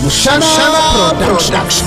Mushana Production.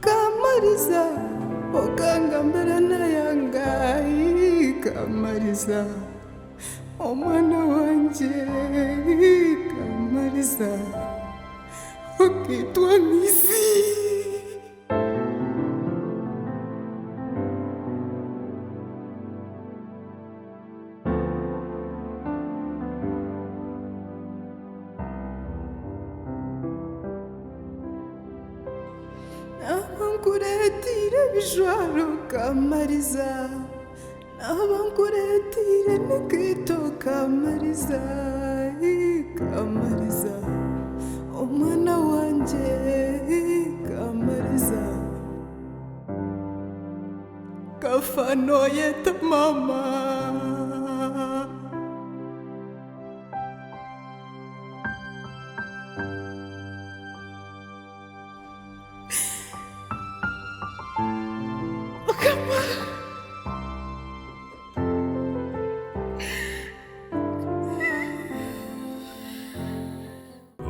Kamariza, oganga mberana yangai. Kamariza, omwana wanje. Kamariza, okitwa mizi. Kamariza, nabankuretire nikito. Kamariza, Kamariza, omwana wanje. Kamariza, kafano yeta mama.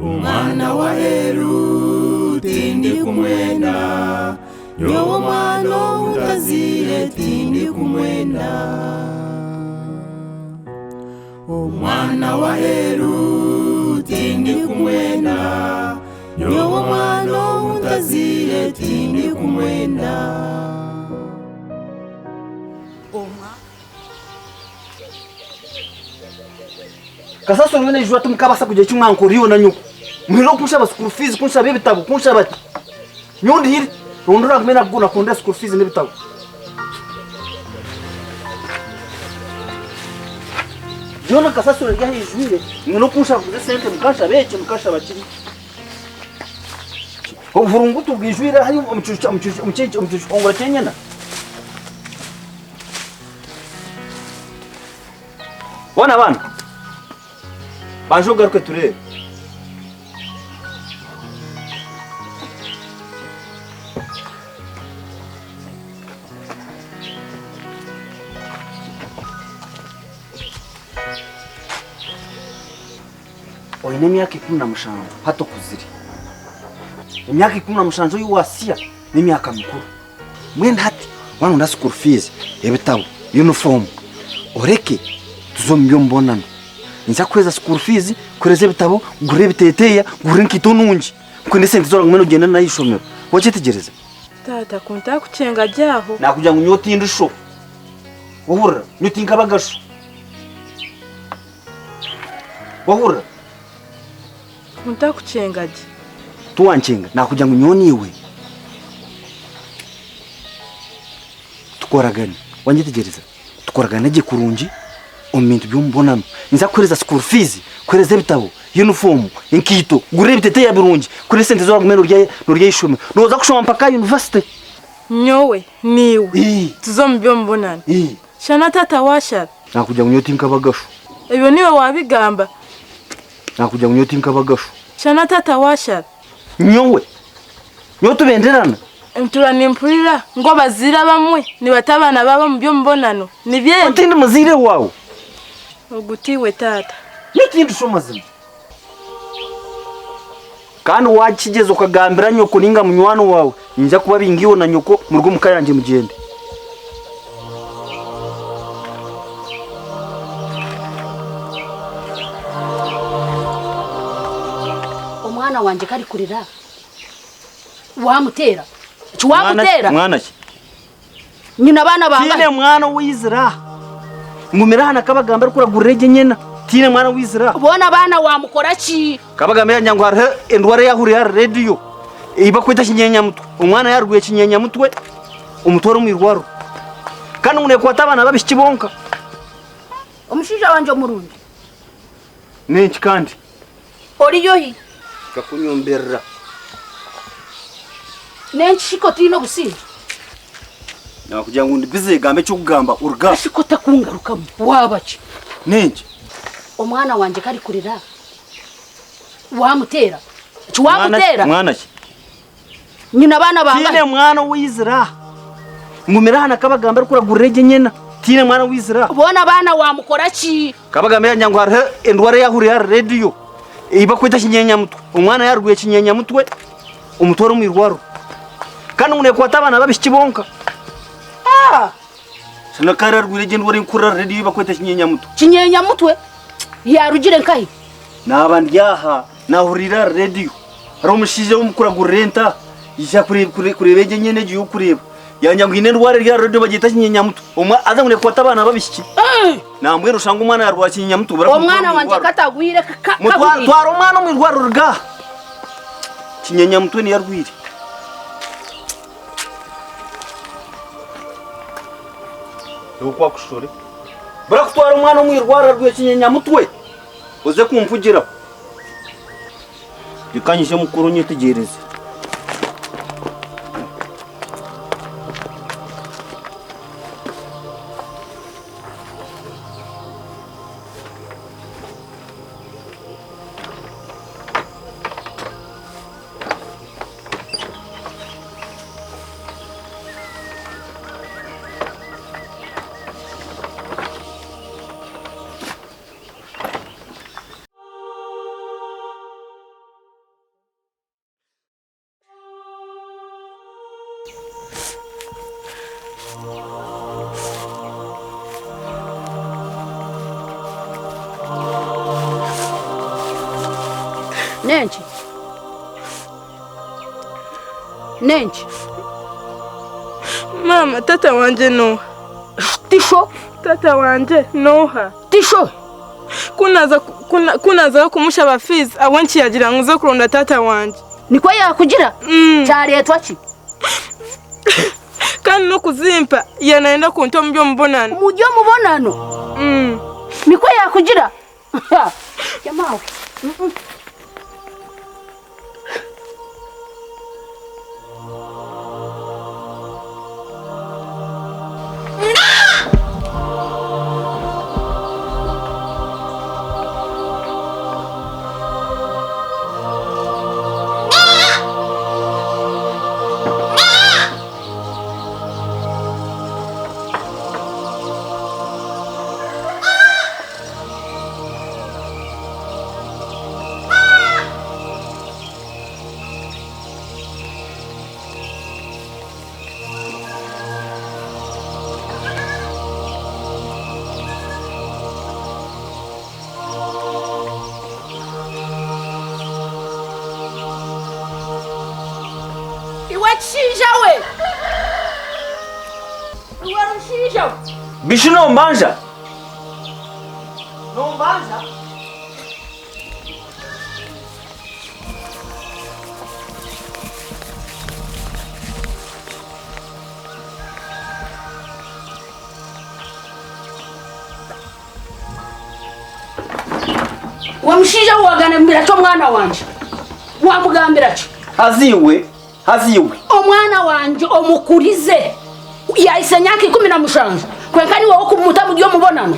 Omwana wa Heru tindi kumwenda, yowo mwana utazire tindi kumwenda. Omwana wa Heru tindi kumwenda, yowo mwana utazire tindi kumwenda. Kasasa ngene jwa tumkabasa kuje cyumwanko riyo na nyuko mwiro kunshaba school fees kunshaba ibitabo kunshaba nyundi hiri rondora kumena bwo nakunda school fees n'ibitabo Jona kasasa rya hijwire mwiro kunshaba kuze sente mukasha bakiri Ovurungutu bwijwira hari umucucu ongora kenyana Bana Banjo garuke turebe Oine myaka 15 hato kuziri Imyaka 15 y'uwasiya n'imyaka mikuru Mwenda hati wana unda school fees ebitabo uniform oreke tuzomyo mbonana Nza kweza school fees kureze bitabo gure biteteya gure nkito nungi kwende sente zora ngweno genda nayishomero wache tegereza Tata kunta kucenga jaho nakujya ngunyoti ndisho Wahura nyoti nkabagasho Wahura kunta kucenga je Tuwanchenga nakujya ngunyoniwe Tukoragana wanyitegereza tukoragana je kurungi Omintu byumbonano nza kureza school fees kureza bitabo uniform inkito gure bitete ya birungi kuri sente zo ngumeno rya ishome noza kushoma mpaka university nyowe niwe tuzomubyo mbonana shana tata washara nakujya munyoti nkabagasho ebyo niwe wabigamba nakujya munyoti nkabagasho shana tata washara nyowe tubenderana Mtura nimpurira ngo bazira bamwe ni batabana baba mu byo mbonano ni bye utindi muzire wawe ugutiwe tata n'ikindi shomazima kandi wakigeze ukagambira nyoko ninga munywano wawe njya kuba bingiyo na nyoko mu rugo mukayanje mugende umwana wanje kari kurira wamutera Chuwamutera mwana ki nyina bana banga tine mwana wizira ngumira hana kabagamba kuragurege nyena tine mwana wizira bona bana wamukora ki kabagamba yanyango har endware yahuri ya radio iba kwita kinyenya mutwe umwana yarguye kinyenya mutwe umutoro mu irwaro kandi mune kwata abana babishikibonka umushija wanje murundi nenki kandi oriyohi kakunyomberra nenshiko tino gusinja nakugira ngo ndibize gambe cyo kugamba uruga shiko takungaruka wabaci nenki umwana wanje kari kurira wamutera Chuwamutera mwana ki nyina bana banga tine mwana wizira ngumira hana kabagamba kuragurege nyena tine mwana wizira bona bana wamukora ki kabagamba yanyango har endware yahuri ya radio iba kwita kinyenya mutwe umwana yarguye kinyenya mutwe umutoro mu irwaro kandi mune kwata abana babishikibonka sana kararwire gende wari nkura radio iba kwita kinyenya mutwe yarugire nkayi nabandyaha nahurira radio ari umushije w'umukuragurenta ija kurebege nyene giye kureba yanyango ine rware rya radio bagita kinyenya mutwe umwa aza mune kwata abana babishiki nambwe rushanga umwana yarwa kinyenya mutwe umwana wanje katagwire twara umwana mu irwaro ruga kinyenya mutwe ni yarwire ukwa kushore barakutwara umwana mu irwara rwe kinyenya mutwe uze kumvugira bikanyije mukuru nyitegereze Nenchi mama tata wanje no tisho tata wanje noha tisho kunaza kumusha bafizi awenchi yagira nguzo kuronda tata wanje niko yakugira cyaretwa ki kandi no kuzimpa yanaenda kunto mbyo mbonano niko yakugira yamawe Bishino mbanja wamushija wagana mbira cyo mwana wanje wamugambira cyo haziwe mwana wanje omukurize yahise myaka 17 kwenka ni wowe kumuta mu mubonano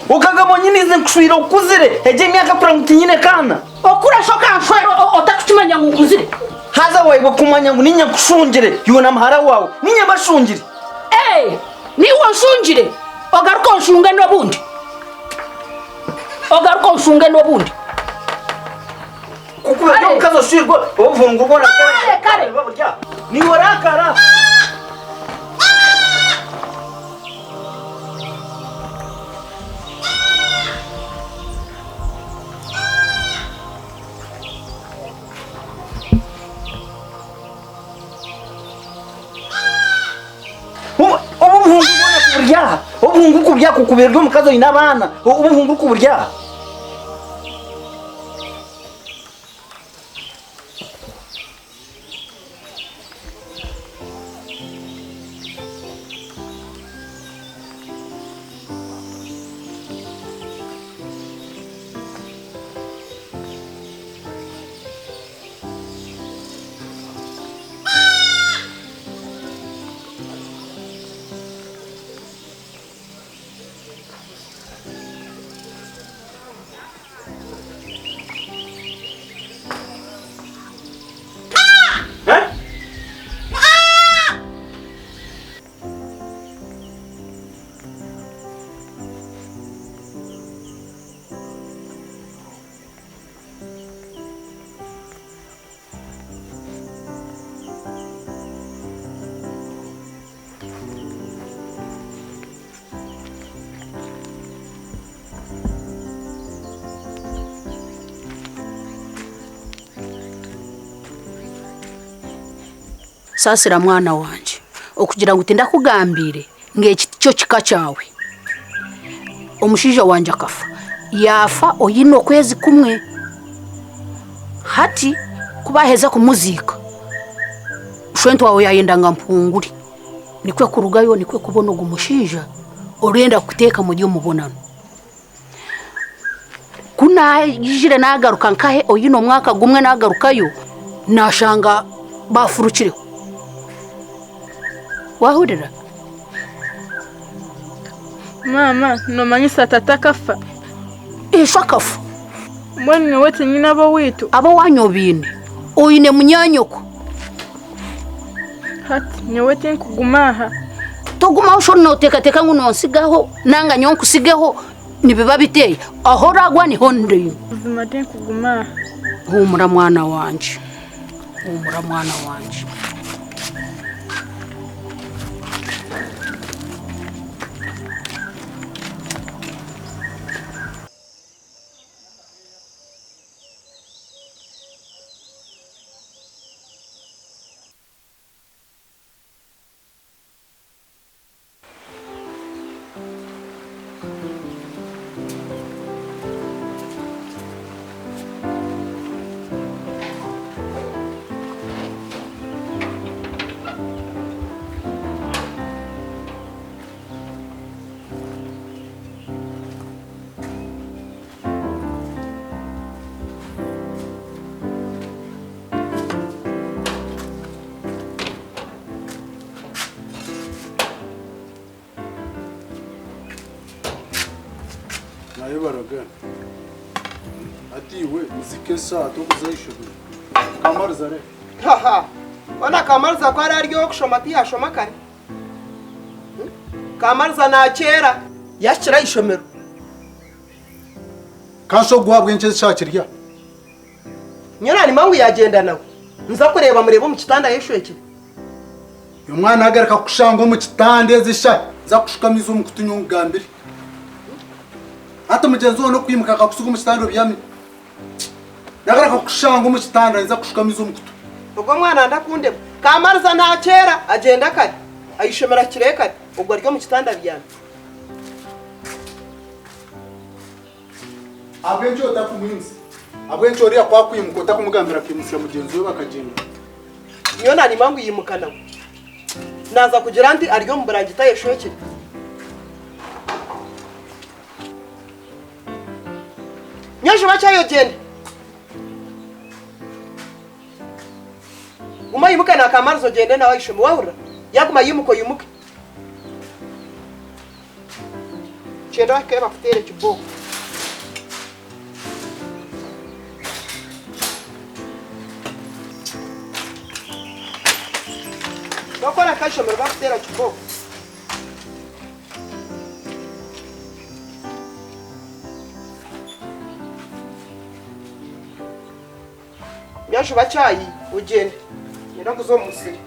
ukagamo nyine ize nkushwira ukuzire eje myaka kuranguti nyine kana okura shoka nshwero otakutumanya ngukuzire haza wawe bakumanya ngo ninya kushungire yona mahara wawe ninya bashungire ni washungire ogaruko nshunge nobundi kukuba mukazo shirwa obuvungu ubona kare baburya ni warakara obuvungu kuburya kukuberwa mukazo inabana obuvungu kuburya sasira mwana wanje okugira ngo utinda kugambire ngeki cyo kika cyawe omushija wanje akafa yafa oyino kwezi kumwe hati kubaheza kumuzika shwento wawe yayenda ngampunguri nikwe kurugayo nikwe kubona ogumushinja orenda kuteka mu gihe mubonano kuna yijire nagaruka nkahe oyino mwaka gumwe nagarukayo nashanga bafurukire wahurira mama nomanyisa tata kafa kafa mbone wote nyina abo witu abo wanyobine oyine munyanyoko hati nyowote nkugumaha toguma ushoro noteka ngunonsigaho nanga nyonkusigeho nibiba biteye aho ragwa ni honde zimate nkugumaha humura mwana wanje Nayibaraga atiwe uzike saa to kuzayishobora Kamariza re ona Kamariza ko ari ryo kushoma tiyashoma kare Kamariza na kera yakira ishomero kasho guhabwa ince shakirya nyona ni mangu yagenda nawe nza kureba murebo mu kitanda yeshweke uyu mwana agaraka kushango mu kitande zisha za kushukamiza umukutunyungambire hata mugenzi wo no kwimuka akakusuga mu kitanda byami nagaraka kushango mu kitanda nza kushukamiza umukutu ubwo mwana ndakunde Kamariza na kera agenda kare ayishomera kirekare ubwo ryo mu kitanda byami abwenjo takumwinzi abwenjo uriya kwa kwimuka utakumugambira kimusya mugenzi we bakagenda nyona ni mangu yimukana naza kugira ndi aryo mu burangita yeshweke nyaje bacyayo gende guma yimuke na Kamariza ogende nawe ishema wahura yaguma yimuke chenda keba kutere kiboko bakora kashomero bakutera kiboko Yashu bachayi ugende nira kuzomusiri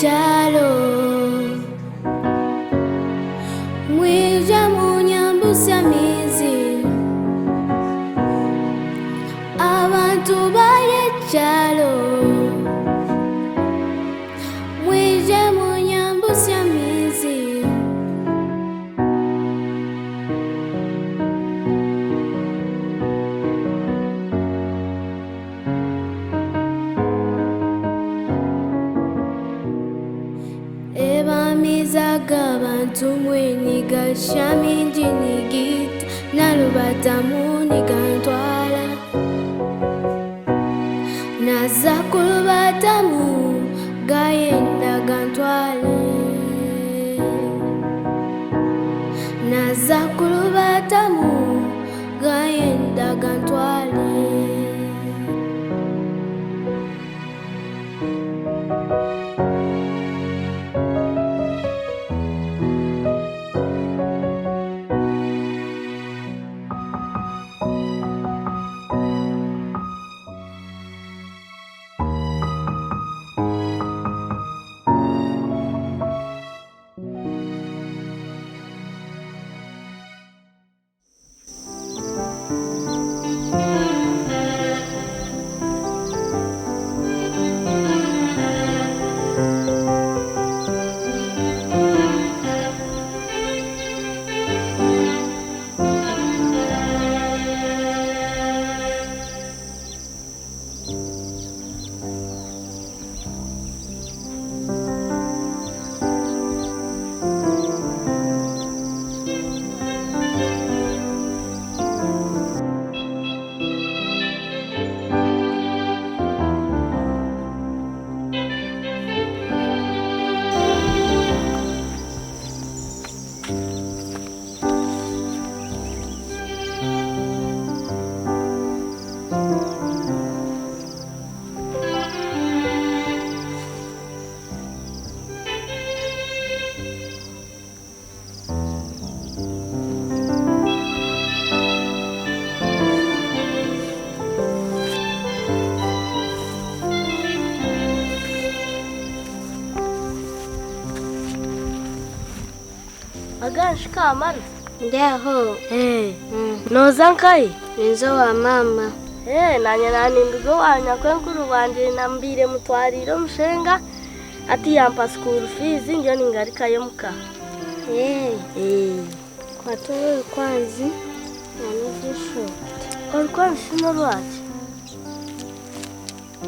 Chalo Mwija munyambusa mizi Abantu baye chalo Mwija munyambusa mizi Abantu mweni gashami njinigita Nalubatamu nigantwala Nazakulubatamu gayenda gantwale Nazakulubatamu gayenda gantwale Kamariza? Ndiaho. Noza nkai? Nizo wa mama. Nanye nanimbigo wanya kwenkuru wanje nambire mutwariro mushenga ati yampa school fees ndio ningarika yomuka. Kwa tuwe kwanzi nanizisho. Olukwanzi sino lwaki?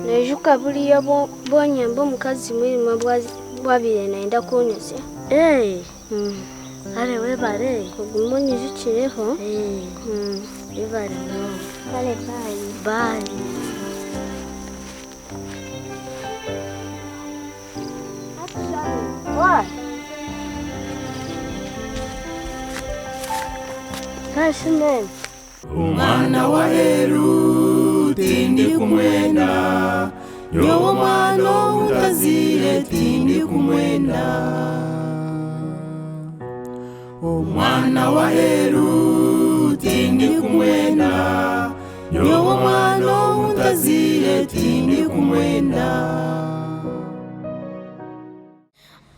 Nejuka buliya bonyemba omukazi mwirima bwabire naenda kunyose. Ale webale ogumonyukireho. Webale no. Bale bye. What? Kashimen. Omwana wa Heru tindi kumwenda, yowo mwana utazire tindi kumwenda. Omwana wa Heru tindi kumwenda, yowo mwana utazire tindi kumwenda.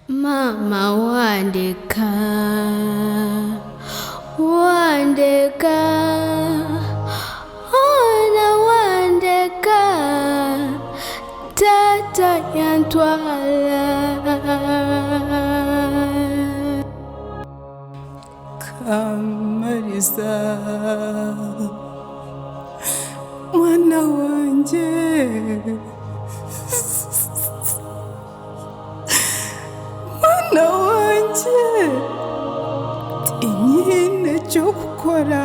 Mama wandeka ona wandeka tata yantwala Kamariza mwana wanje mwana wanje inyine cyo gukora